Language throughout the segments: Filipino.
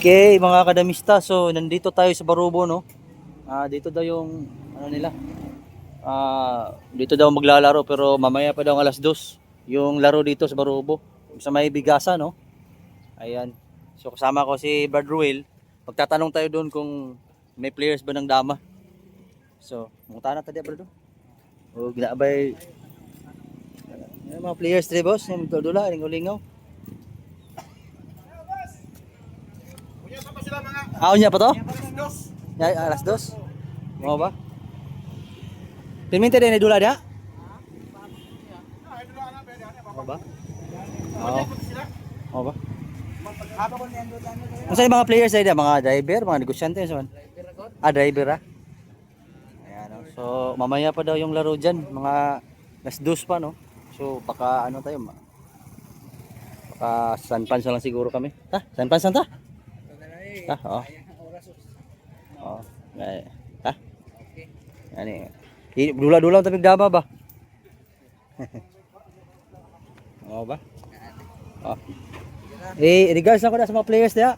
Okay, mga kadamista. So, nandito tayo sa Barubo, no? Dito daw yung ano nila. Dito daw maglalaro pero mamaya pa daw ang alas 2 yung laro dito sa Barubo. Sa may Bigasa, no? Ayan. So, kasama ko si Brad Ruel. Magtatanong tayo doon kung may players ba ng dama. So, munta na tayo, Brad. O, ginabay. Mga players, tre, boss. Yung dula, lingaw-lingaw. Niya pa to? Alas 2? Mau ba? Perminta din dula dia? Mau ba? Oo. Mau ba? Ano sa mga players ay mga driver, mga negosyante so. Driver ah. Ayan, no? So mamaya pa daw yung laro diyan, mga alas 2 pa no. So baka ano tayo baka Sanpan lang siguro kami. Sanpan ta? Oo. Oh, Ani. Dula-dula tapi dama ba? Oo ba? Oh. Regards ako na sa mga players dia.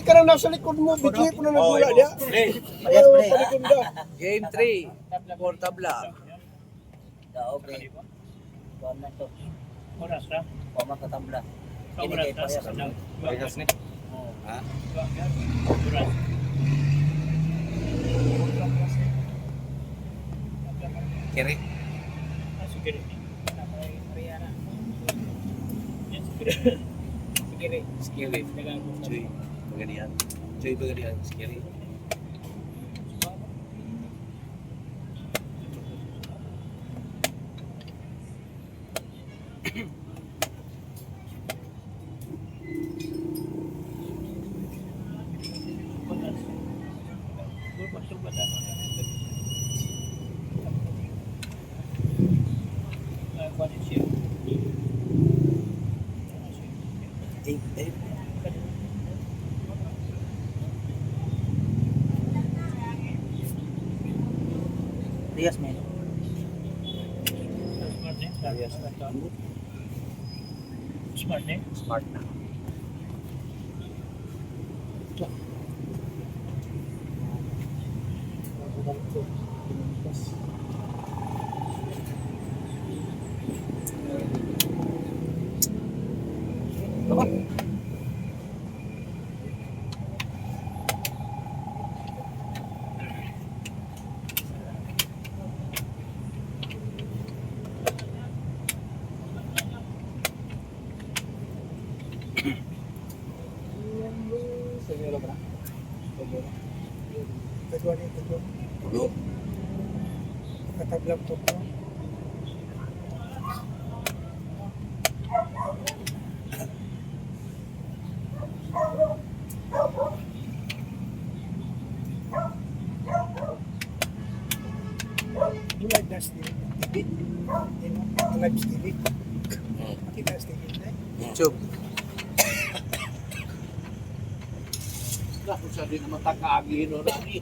Karang nasa likod mo, bigli ko na nagula dia. Parehas pre. Game 3, for tabla. Okay. Buwan na to. Oras na. Pama ka tabla. Ini kay Oras parehas. na. Parehas ni. Ha? Oras. Kiri. Sige. Sige. Skiri. Cuy, pagadian. Cuy, pagadian. Skiri. Rias men. Smart eh. Smart na. Ulo. Katablang to. You like that still? You like still? Kita still YouTube. Kung sa din naman takaagin o rani.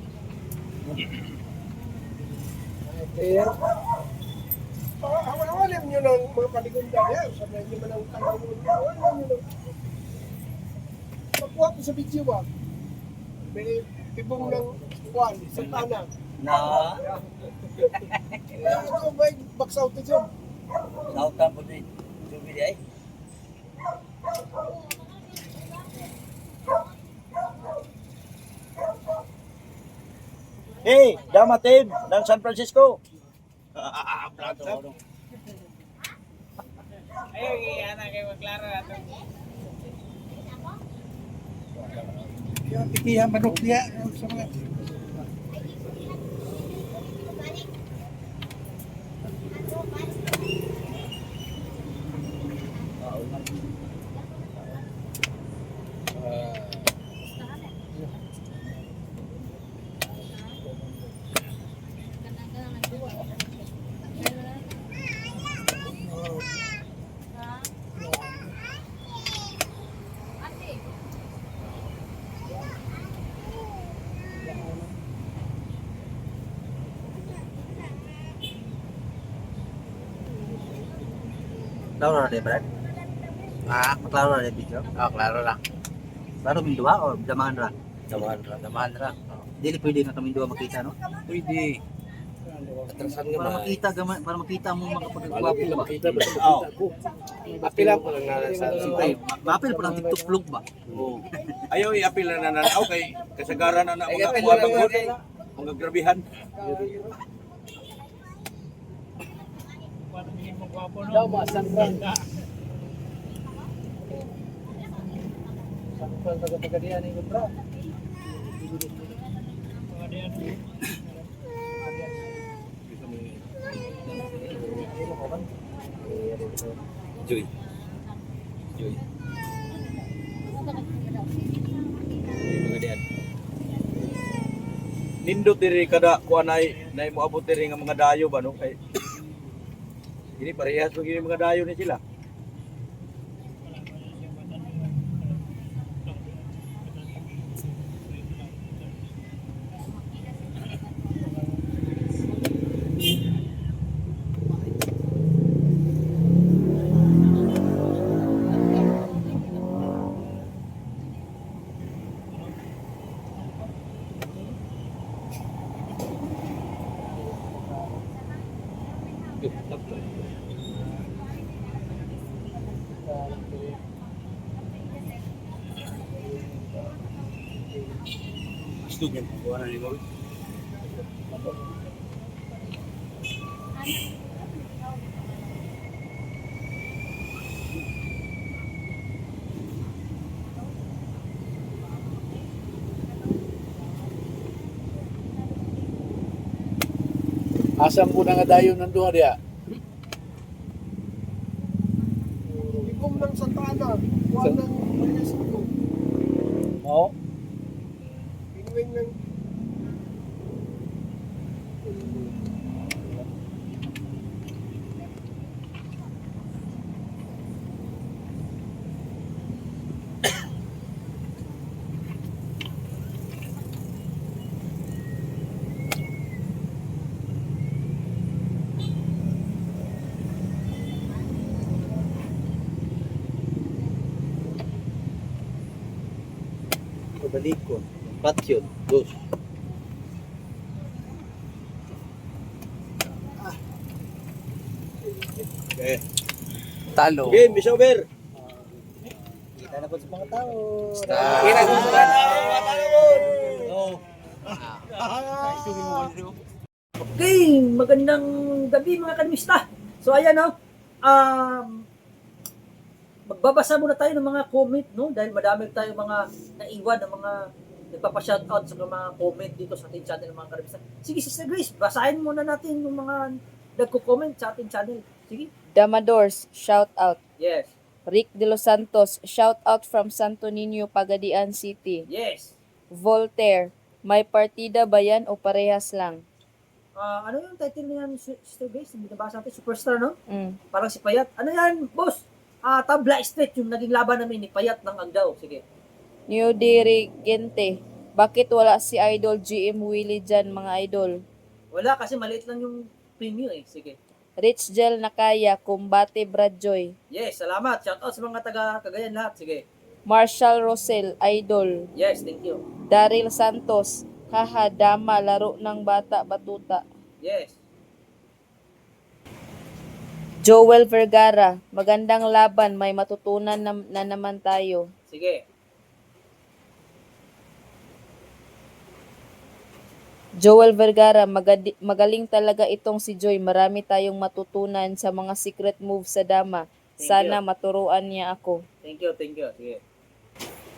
Player. Awan-awalim nyo ng mga paligunda yan. Sabi nyo man ang kalawin. Awan-awalim nyo ng... Makuha ko sa video ba? May tibong ng kuwan, Santana. Na. Ito ba yung box out to dyan? Sautan po din. Subi di ay. Hey, Dama team ng San Francisco. Ayaw, iyan na kayo maklaro natin. Yung tikihan manok niya. Sa mga... Klaro na Brad. Klaro na video. Klaro lang. Klaro min duha o damahan ra. Damahan ra. Dili pwede na kami duha makita no. Pwede. Atrasan nga Para makita mo mga pagkagwapo ba. Oo. Apil ako lang na sa Siyempre, mapil pa ng TikTok vlog ba? Oo. Ayaw i-apil na nananaw kay kasagaran na mga kuwabang mga grabihan. Paano hindi mo gwapo, no? Daw ba, sangkang. Ganda. Sangkang taga-tagadihan ni bro. Mga diyan. Joy. Joy. Mga diyan. Nindot diri kada kuan ay moabot diri nga mga dayo ba no kay ini parehas pag mga dayo ni sila. Stugan kuan ni mo. Asam po na nga dayon ng duha diya. Ikom ng Santa Ana, kuha ng Maria Oo. Pinuwing ng Balikon, patyon, dos. Okay. Talo. Game, bisa over. Kita na po sa mga tao. Kina ko sa Okay, magandang gabi mga kanmista. So ayan no, magbabasa muna tayo ng mga comment no dahil madami tayong mga naiwan ng mga nagpapa-shoutout sa mga comment dito sa ating channel mga kanmista. Sige Sister Grace, basahin muna natin yung mga nagko-comment sa ating channel. Sige. Damadors, shout out. Yes. Rick De Los Santos, shout out from Santo Niño, Pagadian City. Yes. Voltaire, may partida ba yan o parehas lang? Ano yung title niyan Sister Grace? Binabasa natin Superstar no? Mm. Parang si Payat. Ano yan, boss? Tabla Street yung naging laban namin ni Payat ng Agdao. Sige. New Dirigente, bakit wala si Idol GM Willie dyan mga idol? Wala kasi maliit lang yung premium eh. Sige. Rich Gel Nakaya, Kumbate Bradjoy. Yes, salamat. Shout out sa mga taga Cagayan lahat. Sige. Marshall Rosel, Idol. Yes, thank you. Daryl Santos, haha, dama, laro ng bata, batuta. Yes. Joel Vergara, magandang laban, may matutunan na naman tayo. Sige. Joel Vergara, magaling talaga itong si Joy. Marami tayong matutunan sa mga secret moves sa dama. Thank Sana you. maturuan niya ako. Thank you, thank you. Sige.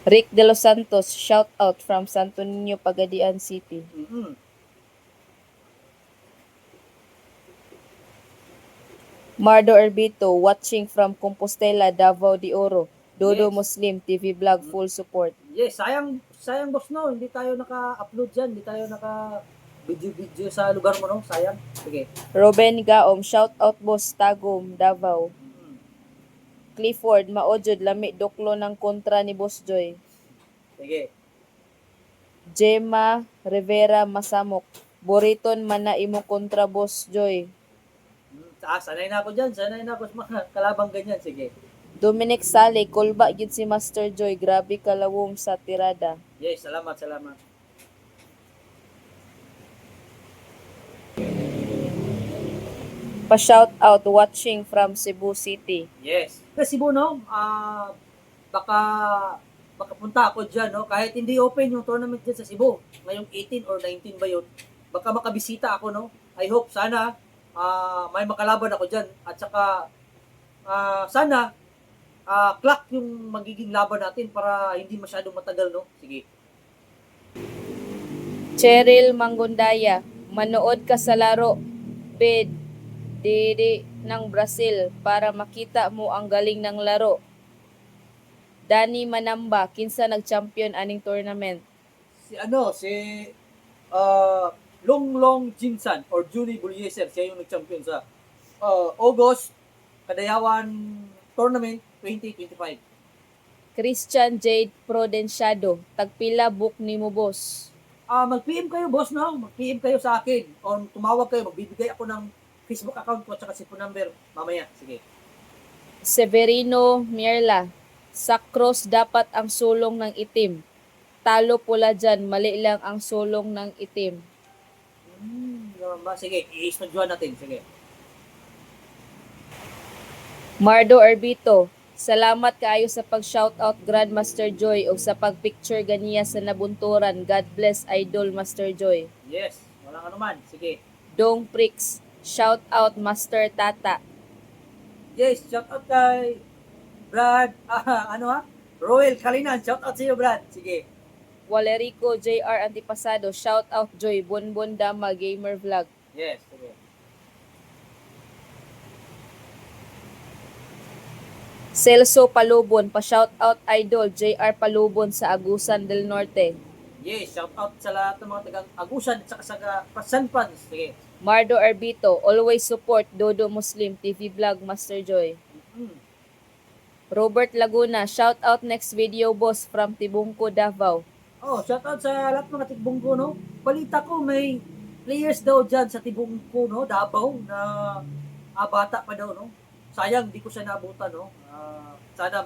Rick De Los Santos, shout out from Santo Niño, Pagadian City. Mm-hmm. Mardo Erbito, watching from Compostela, Davao de Oro. Dodo Yes. Muslim, TV vlog, full support. Yes, sayang boss no. Hindi tayo naka-upload dyan. Hindi tayo naka-video sa lugar mo no. Sayang. Sige. Ruben Gaom, shout out boss, Tagum, Davao. Mm-hmm. Clifford, maojod, lami, doklo ng kontra ni Boss Joy. Sige. Gemma Rivera Masamok, Boriton man na imo kontra Boss Joy. Sanay na ako dyan. Sanay na ako sa mga kalabang ganyan. Sige. Dominic Sale, kulba gyud si Master Joy, grabe kalawom sa tirada. Yes, salamat, salamat. Pa-shout out watching from Cebu City. Yes. Kasi Cebu, no, baka punta ako dyan, no? Kahit hindi open yung tournament dyan sa Cebu, ngayong 18 or 19 ba yun, baka makabisita ako, no? I hope, sana, may makalaban ako dyan. At saka, sana, clock yung magiging laban natin para hindi masyadong matagal, no? Sige. Cheryl Mangundaya, manood ka sa laro, bid, didi ng Brazil para makita mo ang galing ng laro. Danny Manamba, kinsa nag-champion aning tournament. Si Longlong Jinsan or Julie Bulyeser, siya yung nag-champion sa August Kadayawan Tournament 2025. Christian Jade Prudenciado, tagpila book ni mo boss. Mag-PM kayo, boss, no? Mag-PM kayo sa akin. O tumawag kayo, magbibigay ako ng Facebook account ko at saka cellphone number mamaya. Sige. Severino Mierla, sa cross dapat ang sulong ng itim. Talo pula dyan, mali lang ang sulong ng itim. Sige, i-studyuhan natin. Sige. Mardo Arbito, salamat kaayo sa pag-shoutout Grandmaster Joy o sa pag-picture ganiya sa nabunturan. God bless Idol Master Joy. Yes, walang anuman. Sige. Dong Pricks, shoutout Master Tata. Yes, shout out kay Brad, Roel Kalinan, shout out sa iyo, Brad. Sige. Walerico JR Antipasado, shoutout Joy, Bonbon Dama Gamer Vlog. Yes, sige. Celso Palubon, pa-shoutout Idol JR Palubon sa Agusan del Norte. Yes, shout out sa lahat ng mga taga-Agusan at saka sa San Fans. Sige. Mardo Arbito, always support Dodo Muslim TV Vlog Master Joy. Robert Laguna, shoutout next video boss from Tibungko, Davao. Shout out sa lahat ng mga Tibungko, no? Balita ko may players daw dyan sa Tibungko, no? Davao na bata pa daw, no? Sayang, di ko siya naabutan, no? Sana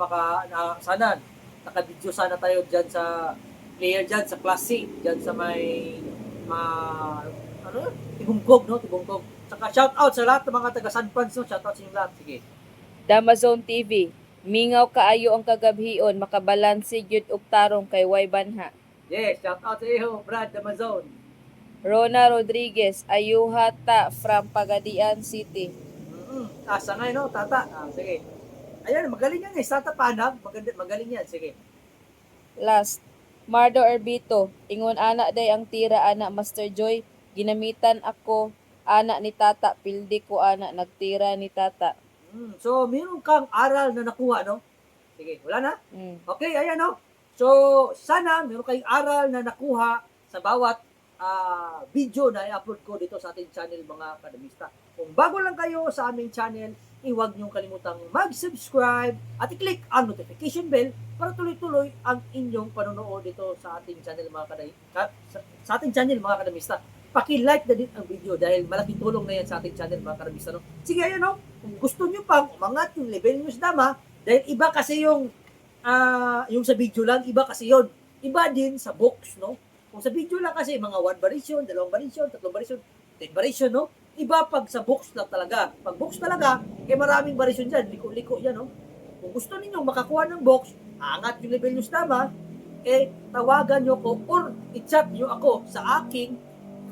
naka-video sana tayo dyan sa player dyan sa Class C, dyan sa may Tibungkog, no? Tibungkog. Saka shout out sa lahat ng mga taga San Francisco, no? Shout out sa inyo lahat. Sige. Damazon TV, mingaw kaayo ang kagabhion, makabalansi gyud og tarong kay Way Banha. Yes, shout out sa iyo, Brad Amazon. Rona Rodriguez, ayuhata from Pagadian City. Asa nga, no? Tata. Sige. Ayan, magaling yan eh. Tata Panag, magaling yan. Sige. Last, Mardo Arbito, ingon ana day ang tira ana Master Joy, ginamitan ako ana ni Tata, pildi ko ana nagtira ni Tata. So, meron kang aral na nakuha, no? Sige, wala na? Okay, ayan, no? So, sana meron kayong aral na nakuha sa bawat video na i-upload ko dito sa ating channel, mga kadamista. Kung bago lang kayo sa aming channel, huwag niyong kalimutang mag-subscribe at i-click ang notification bell para tuloy-tuloy ang inyong panonood dito sa ating channel, mga kadamista. Paki-like na din ang video dahil malaking tulong na yan sa ating channel, mga kadamista, no? Sige, ayan, no? Kung gusto niyo pang umangat yung level niyo sa dama, dahil iba kasi yung sa video lang, iba kasi yon. Iba din sa box, no? Kung sa video lang kasi, mga 1 variation, 2 variation, 3 variation, 10 variation, no? Iba pag sa box lang talaga. Pag box talaga, maraming variation dyan. Liko-liko yan, no? Kung gusto niyo makakuha ng box, angat yung level nyo sa tama, tawagan nyo ko or i-chat nyo ako sa aking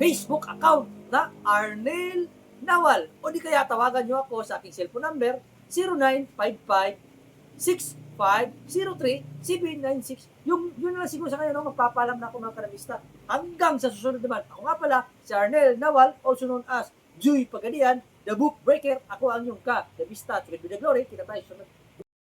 Facebook account na Arnel Nawal. O di kaya tawagan nyo ako sa aking cellphone number 0955-6503-796. Yun na lang siguro sa kanya, no? Magpapalam na ako, mga kadamista. Hanggang sa susunod naman. Ako nga pala, si Arnel Nawal, also known as Joy Pagadian, the book breaker. Ako ang iyong kadamista. Tulad with the glory. Kita tayo sunod.